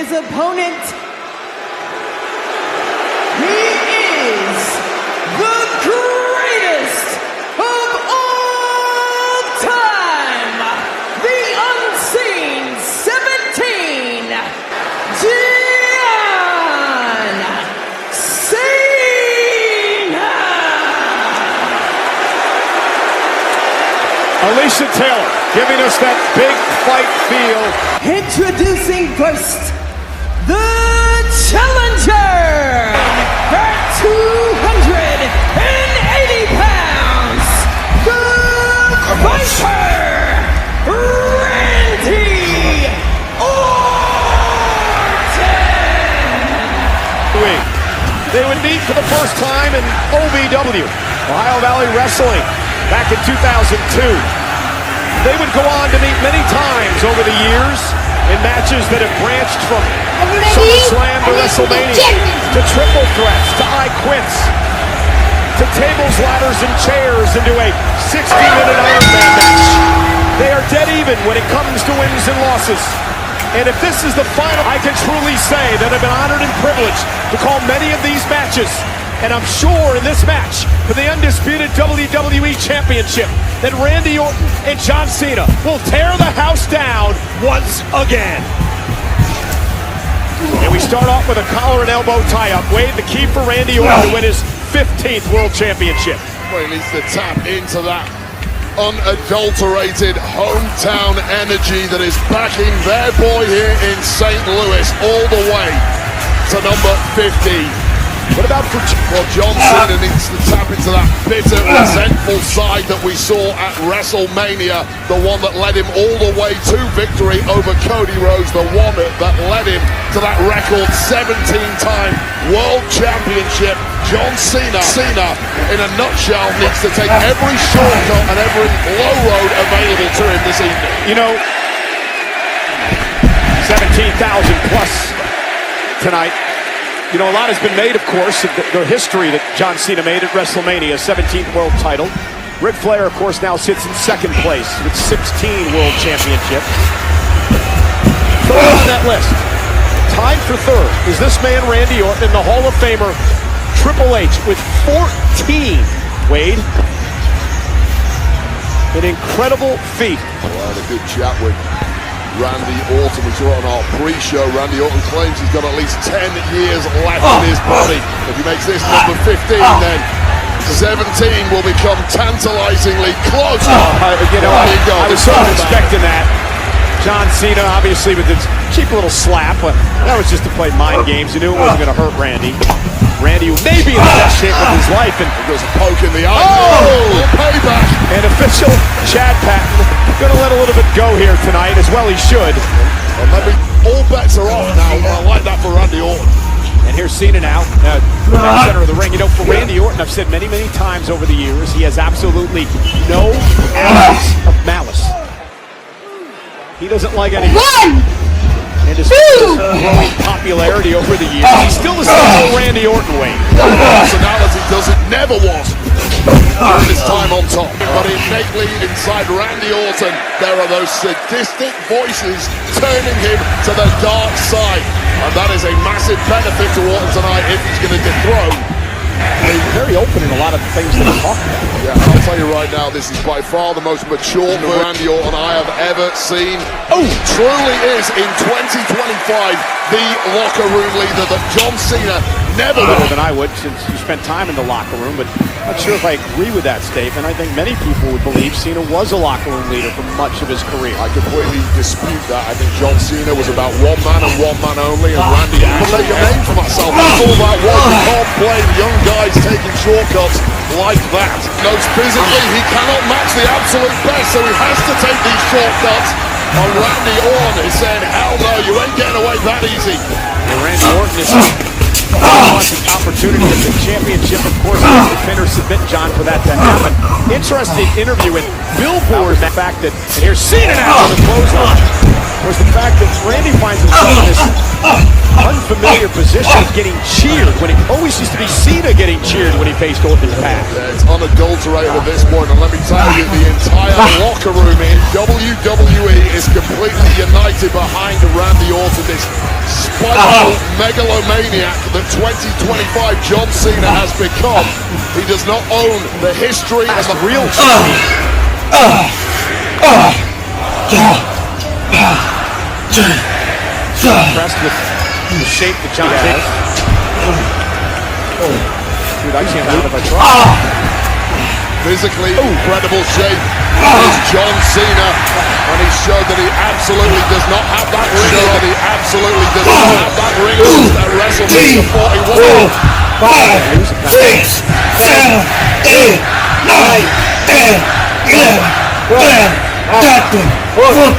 his opponent, he is the greatest of all time, the unseen 17, John Cena! Alicia Taylor giving us that big fight feel. Introducing first, the challenger at 280 pounds, the fighter, Randy Orton! They would meet for the first time in OVW, Ohio Valley Wrestling, back in 2002. They would go on to meet many times over the years in matches that have branched from SummerSlam to WrestleMania, to triple threats, to I Quits, to tables, ladders, and chairs, into a 60-minute Iron Man match. They are dead even when it comes to wins and losses. And if this is the final, I can truly say that I've been honored and privileged to call many of these matches. And I'm sure in this match for the undisputed WWE Championship that Randy Orton and John Cena will tear the house down once again. And we start off with a collar and elbow tie-up. Wade, the key for Randy Orton to win his 15th World Championship. Well, he needs to tap into that unadulterated hometown energy that is backing their boy here in St. Louis all the way to number 50. What about for John Cena needs to tap into that bitter, resentful side that we saw at WrestleMania, the one that led him all the way to victory over Cody Rhodes, the one that led him to that record 17-time World Championship. John Cena, in a nutshell, needs to take every shortcut and every low road available to him this evening. You know, 17,000 plus tonight. You know, a lot has been made, of course, of the history that John Cena made at WrestleMania, 17th world title. Ric Flair, of course, now sits in second place with 16 world championships. Third on that list, tied for third, is this man, Randy Orton, and the Hall of Famer, Triple H, with 14. Wade, an incredible feat. Well, I had a good chat with Randy Orton. We saw it on our pre-show. Randy Orton claims he's got at least 10 years left in his body. If he makes this number 15, then 17 will become tantalizingly close. You know, I was sort of expecting that. John Cena, obviously, with his cheap little slap, but that was just to play mind games. You knew it wasn't going to hurt Randy. Randy may be in the best shape of his life, and there's a poke in the eye. Oh, payback! And official Chad Patton going to let a little bit go here tonight, as well he should. And maybe all bets are off now. I like that for Randy Orton. And here's Cena now, center of the ring. You know, for Randy Orton, I've said many, many times over the years, he has absolutely no ounce of malice. He doesn't like anything. And his growing popularity over the years, he's still the same old Randy Orton way. Personality does it, never was. During his time on top. But innately inside Randy Orton, there are those sadistic voices turning him to the dark side. And that is a massive benefit to Orton tonight if he's going to dethrone. He's very open in a lot of the things that he's talking about. Yeah, I'll tell you right now, this is by far the most mature Randy Orton I have ever seen. Oh, truly is in 2025 the locker room leader that John Cena never more than I would, since you spent time in the locker room, but I'm not sure if I agree with that statement. I think many people would believe Cena was a locker room leader for much of his career. I completely dispute that. I think John Cena was about one man and one man only, and Randy, I can make a name for myself. It's all about one. You can't blame young guys taking shortcuts like that. Knows physically he cannot match the absolute best, so he has to take these shortcuts. And Randy Orton is saying, hell no, you ain't getting away that easy. And Randy Orton is wants an opportunity at the championship, of course, he has to pin or submit John for that to happen. Interesting interview with Billboard, the fact that, and here's Cena now on the clothesline, was the fact that Randy finds himself in this unfamiliar position of getting cheered when he always used to be Cena getting cheered when he faced Orton in the past. Yeah, it's unadulterated at this point, and let me tell you, the entire locker room in WWE is completely united behind Randy Orton. This incredible megalomaniac that 2025 John Cena has become. He does not own the history and the real impressed with the shape that John has. Dude, I can't believe if I try. Physically incredible shape is John Cena, and he showed that he absolutely does not have that ring. That he absolutely does not have that ring at WrestleMania 41. 5, 6, 7, 8, 9, 10, 11, 12, 13,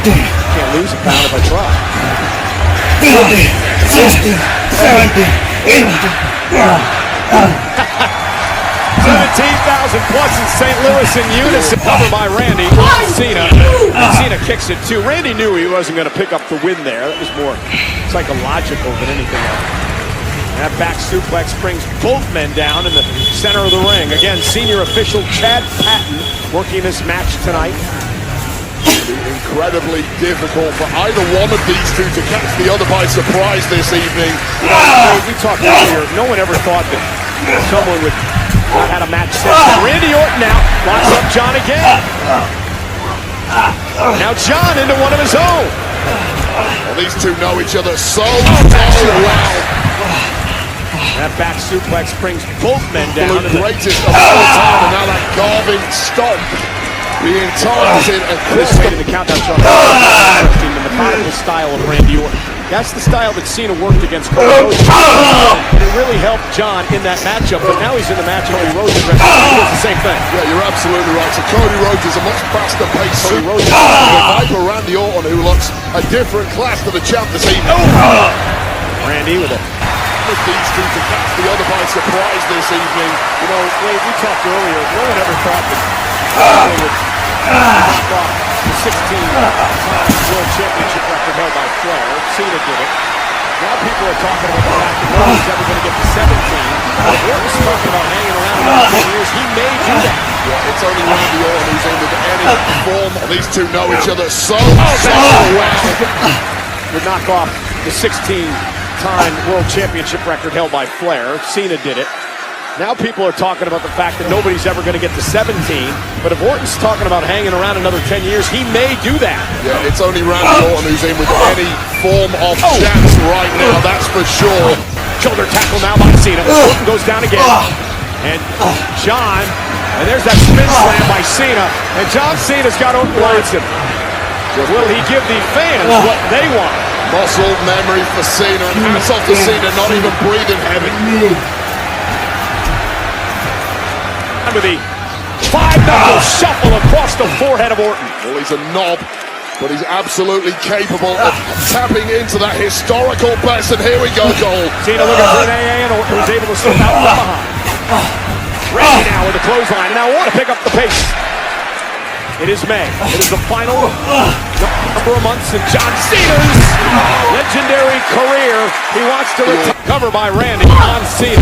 14. Can't lose a pound if I try. 15, 16, 17, 18. 17,000 plus in St. Louis in unison. Covered by Randy. Cena. Cena kicks it too. Randy knew he wasn't going to pick up the win there. That was more psychological than anything else. That back suplex brings both men down in the center of the ring. Again, senior official Chad Patton working this match tonight. Incredibly difficult for either one of these two to catch the other by surprise this evening. We talked earlier, no one ever thought that someone would not had a match set. Randy Orton now locks up John again. Now John into one of his own. Well, these two know each other so well. That back suplex brings both men down. The greatest of all time, and now that carving stomp being targeted across the countdown shot. The methodical style of Randy Orton. That's the style that Cena worked against Cody Rhodes. And it really helped John in that matchup, but now he's in the match Cody Rhodes is the same thing. Yeah, you're absolutely right. So Cody Rhodes is a much faster pace. Cody Rhodes is the Viper Randy Orton, who looks a different class to the champ this evening. Randy with it. These two to catch the other by surprise this evening. You know, Wade, we talked earlier, no one ever thought that they would stop the 16 World Championship record held by Flair. Cena did it. Now people are talking about the fact that nobody's ever going to get to 17. Orton's talking about hanging around another 10 years. He may do that. Yeah, it's only Randy Orton who's in with any form. These two know each other so well. Would knock off the 16-time World Championship record held by Flair. Cena did it. Now people are talking about the fact that nobody's ever going to get to 17, but if Orton's talking about hanging around another 10 years, he may do that. Yeah, it's only Randy Orton who's in with any form of chance right now, that's for sure. Shoulder tackle now by Cena. Orton goes down again. And John, and there's that spin slam by Cena, and John Cena's got Orton Watson. Will he give the fans what they want? Muscle memory for Cena, and hats off to Cena, not even breathing heavy. With the five-knuckle shuffle across the forehead of Orton. Well, he's a knob, but he's absolutely capable of tapping into that historical best, and here we go, goal. Cena looking for an AA, and Orton was able to slip out from behind. Ready now with the clothesline, and now Orton to pick up the pace. It is May. It is the final number of months in John Cena's legendary career. He wants to retire. Cover by Randy on Cena.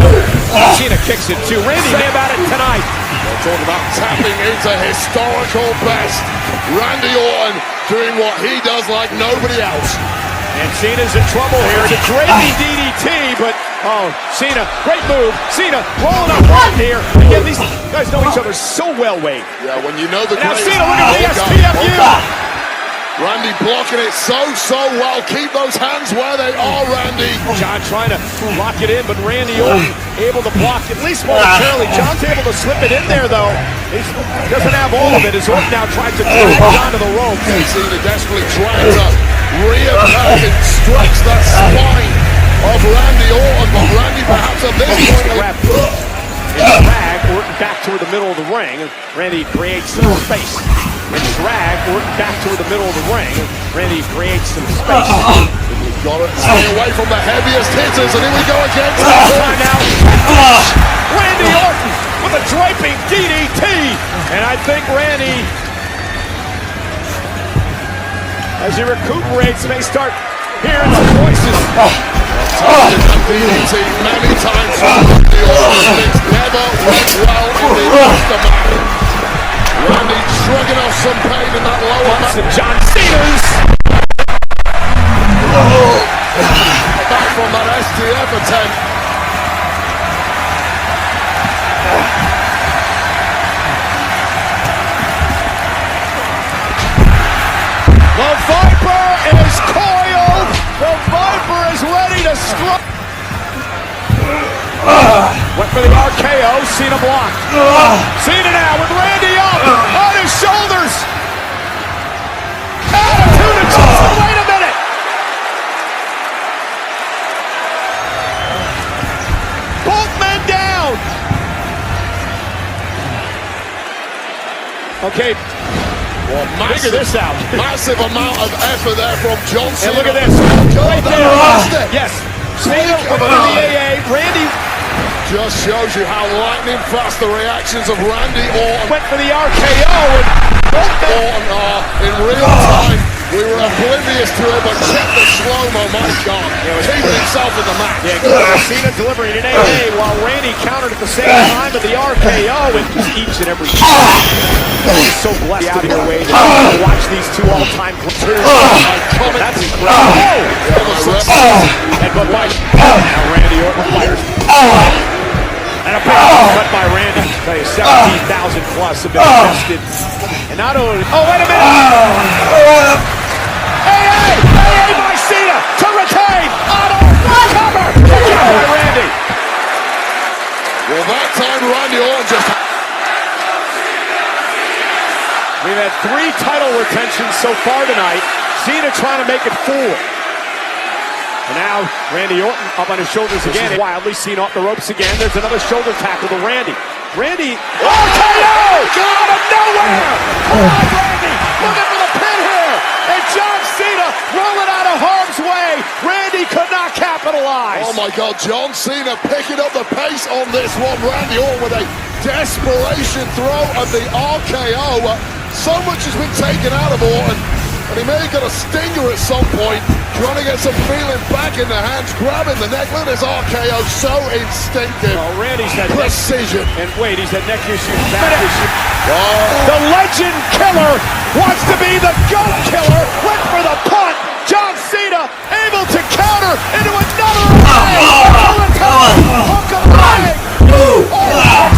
Cena kicks it too. Randy may about it tonight. We're talking about tapping into historical best. Randy Orton doing what he does like nobody else. And Cena's in trouble here. It's a great DDT, but Cena, great move. Cena rolling up right here. Again, these guys know each other so well, Wade. Yeah, when you know the now great... Cena, look at the SPFU. Randy blocking it so well. Keep those hands where they are, Randy. John trying to lock it in, but Randy Orton able to block at least momentarily. John's able to slip it in there, though. He doesn't have all of it as Orton now tries to drag John to the ropes. Cena desperately trying to rear back and stretch that spine of Randy Orton, but Randy perhaps at this point... Drag Orton back toward the middle of the ring. Randy creates some space. And drag Orton back toward the middle of the ring. Randy creates some space. We've got to stay away from the heaviest hitters, and here we go again. Time now. Randy Orton with a draping DDT. And I think Randy, as he recuperates, may start hearing some voices. DDT many times from Randy Orton. It's never went well in the aftermath. Randy shrugging off some pain in that lower back. John Cena's. Back from attempt. The Viper is coiled. The Viper is ready to strike. Went for the RKO. Cena blocked. Cena now with Randy up on his shoulders. Attitude adjustment. Wait a minute. Both men down. Okay. Well, Figure this out. Massive amount of effort there from John Cena. And look at this. Right there. Yes. Cena with the AA. Randy just shows you how lightning fast the reactions of Randy Orton. went for the RKO. And Orton are in real time. We were oblivious to it, but check the slow-mo, my God. Keeping himself in the match. yeah, Cena delivering an AA while Randy countered at the same time with the RKO. And just each and every He's so blessed out here, Wade, to watch these two all-time players. That's incredible. And but Mike, now Randy Orton fires. And a big cut by Randy. I tell you, 17,000 plus have been invested. And not only, oh, wait a minute. AA by Cena to retain. Auto cover. By Randy. Well, that time Randy Orton just... We've had 3 title retentions so far tonight. Cena trying to make it 4. And now Randy Orton up on his shoulders again. Wildly seen off the ropes again. There's another shoulder tackle to Randy. Randy, RKO! Out of nowhere! Come on, Randy! Looking for the pin here! And John Cena rolling out of harm's way. Randy could not capitalize. Oh my God, John Cena picking up the pace on this one. Randy Orton with a desperation throw of the RKO. So much has been taken out of Orton, and he may have got a stinger at some point, trying to get some feeling back in the hands, grabbing the neck. Look at this RKO, so instinctive. Oh, Randy's had precision. And wait, he's had neck issues, back issues. The legend killer wants to be the GOAT killer. Went for the punt. John Cena able to counter into another hook of leg. Out.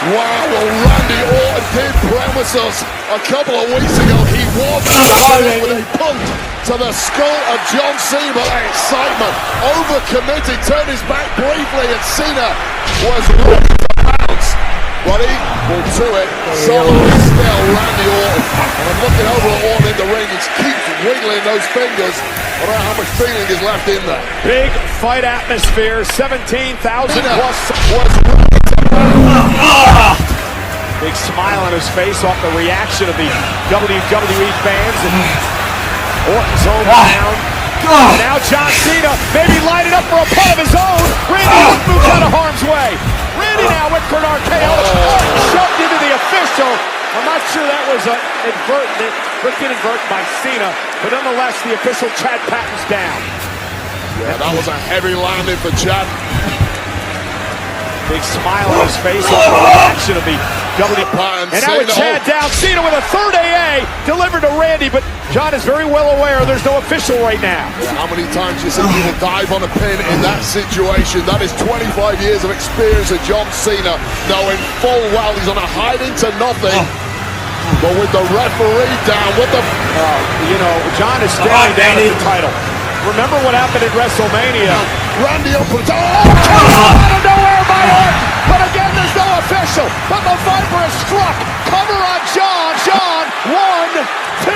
Wow, well, Randy Orton did promise us a couple of weeks ago he was starting with a punt to the skull of John Cena. That excitement, overcommitted, turned his back briefly, and Cena was ready to bounce. But equal to it, solidly still Randy Orton. And I'm looking over at Orton in the ring, he keeps wiggling those fingers. I don't know how much feeling is left in there. Big fight atmosphere, 17,000 plus. Was ready to Big smile on his face off the reaction of the WWE fans. And Orton's hometown. And now John Cena maybe lining up for a punt of his own. Randy Orton moves out of harm's way. Randy now went for an RKO. Shoved into the official. I'm not sure that was inadvertent by Cena, but nonetheless, the official Chad Patton's down. Yeah, that was a heavy landing for Chad. Big smile on his face on the reaction of the WWE. And now with Chad down, Cena with a third AA delivered to Randy, but John is very well aware there's no official right now. Yeah, how many times do you see people dive on a pin in that situation? That is 25 years of experience of John Cena, knowing full well he's on a hiding to nothing. But with the referee down, what the... John is staring down at the title. Remember what happened at WrestleMania. Randy up and out of nowhere by Orton. But again, there's no official. But the Viper is struck. Cover on John. John, 1, 2, 3,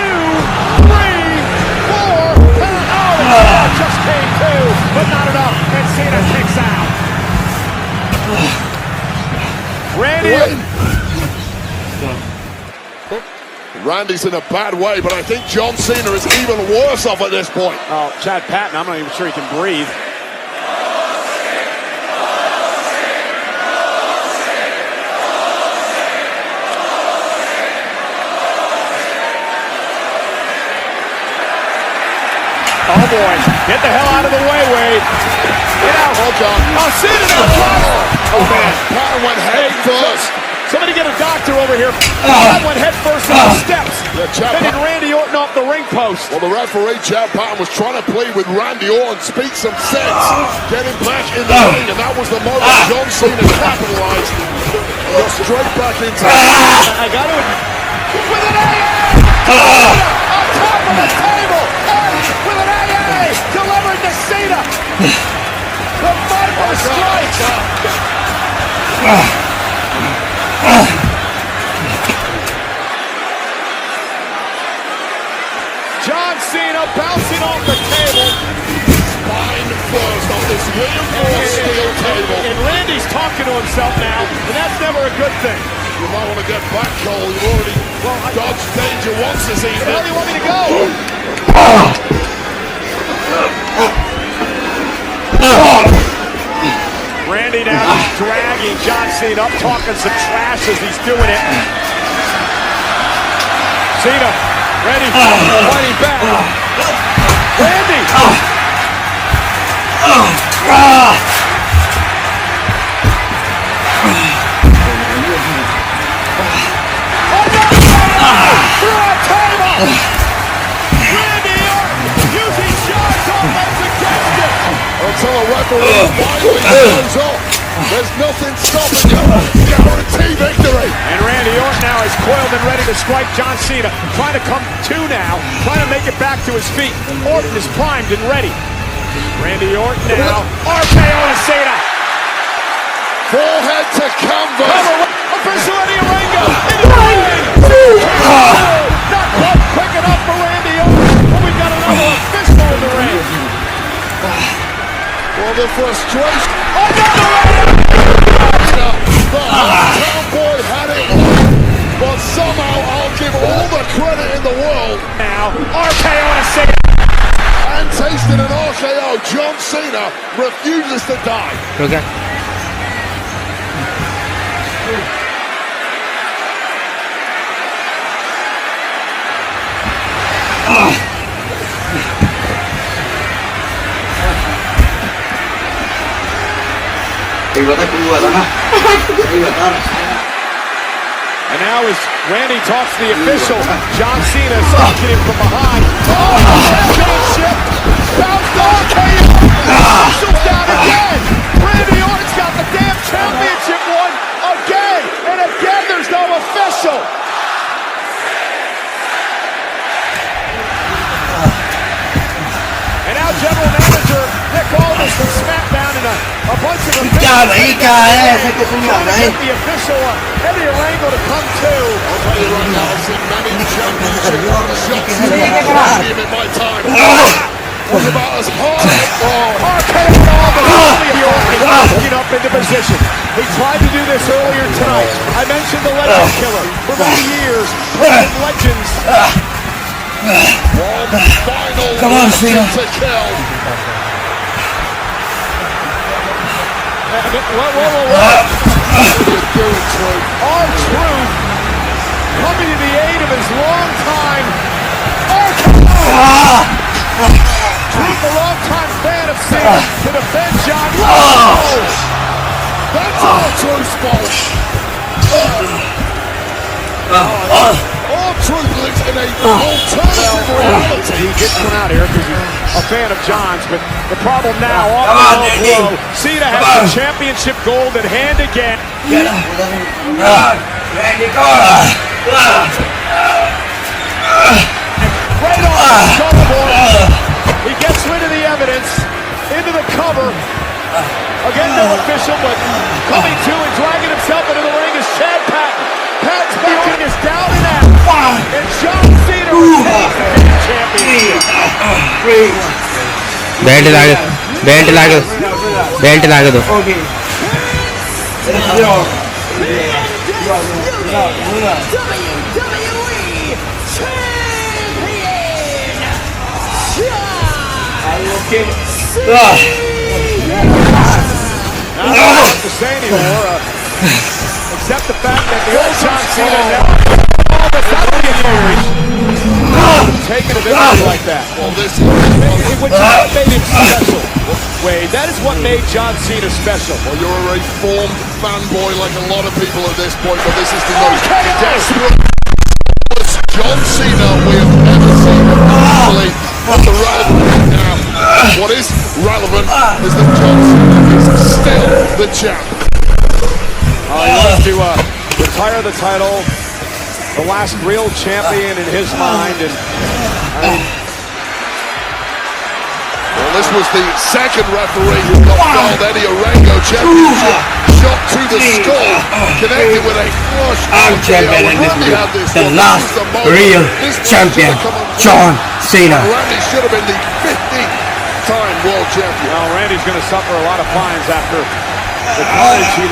4. And just came 2, but not enough. And Cena kicks out. Randy's in a bad way, but I think John Cena is even worse off at this point. Oh, Chad Patton, I'm not even sure he can breathe. Oh boy, get the hell out of the way, Wade. Get out. Oh, God. Oh, Cena now. Oh, man. Patton went head first. Somebody get a doctor over here. That went head first on the steps. Sending Randy Orton off the ring post. Well, the referee, Chad Patton, was trying to plead with Randy Orton, speak some sense, get him back in the ring, and that was the moment John Cena capitalized. Got straight back into it. I got to... With an AA! On top of the table! Edge with an AA! Delivered to Cena! The Viper strikes! John Cena bouncing off the table. Spine first on this reinforced steel table. And Randy's talking to himself now, and that's never a good thing. You might want to get back, Cole. You've already dodged danger once this evening. Where do you want me to go? Randy now just dragging John Cena up, talking some trash as he's doing it. Cena, ready, fighting back. Randy! Through a table! Randy Orton using John's offense against it! Until a referee finally goes off. There's nothing stopping you. Guarantee victory. And Randy Orton now is coiled and ready to strike John Cena. Trying to come to now. Trying to make it back to his feet. Orton is primed and ready. Randy Orton now. RKO to Cena. Forehead to canvas. Official Eddie Orengo. Into the ring. Not quite quick enough for Randy Orton. But we've got another official in the ring. Well, the frustration. Another ring. The Cowboy had it won, but somehow I'll give all the credit in the world. Now, RKO to Cena. And tasting an RKO, John Cena refuses to die. Okay. And now as Randy talks to the official, John Cena is stalking him from behind. Oh, championship! Bounced RKO! Official's down again! Randy Orton's got the damn championship won again! And again there's no official! And now General Manager Nick Aldis from SmackDown and a bunch of officials trying to get the official Eddie Orengo to come to. I'll tell you right now, I've seen many championship shots in my time. Was about as hard RKO all the way looking up into position. He tried to do this earlier tonight. I mentioned the Legend Killer. For many years, legends. One final Come on, Cena. to kill. What are you doing, Truth? R-Truth coming to the aid of his longtime Truth, a longtime fan of Cena, to defend John. That's R-Truth's fault. R-Truth lives in a alternative reality. He gets one out here because he's a fan of John's, but the problem now, off the blow, Cena has the championship gold in hand again. Randy, go! Right on the scoreboard. He gets rid of the evidence into the cover. Again, no official, but coming to and dragging himself into the ring is Chad Patton. Patton's backing is down and out. And John Cena retains the championship. Belt लागे दो WWE Champion Not much to say anymore, except the fact that the old John Cena never taking a victory like that. Well, this It would not have made him special. Wade. That is what made John Cena special. Well, you're a reformed fanboy like a lot of people at this point, but this is the most desperate John Cena we have ever seen. Actually, that's irrelevant now. What is relevant is that John Cena is still the champ. He wants to retire the title, the last real champion in his mind, and well, this was the second referee who got fouled Eddie Orengo championship shot to the skull, connected with a flush. I'm champion and this will be the last real champion, John Cena. Randy should have been the 50th time world champion. Randy's going to suffer a lot of fines after the carnage he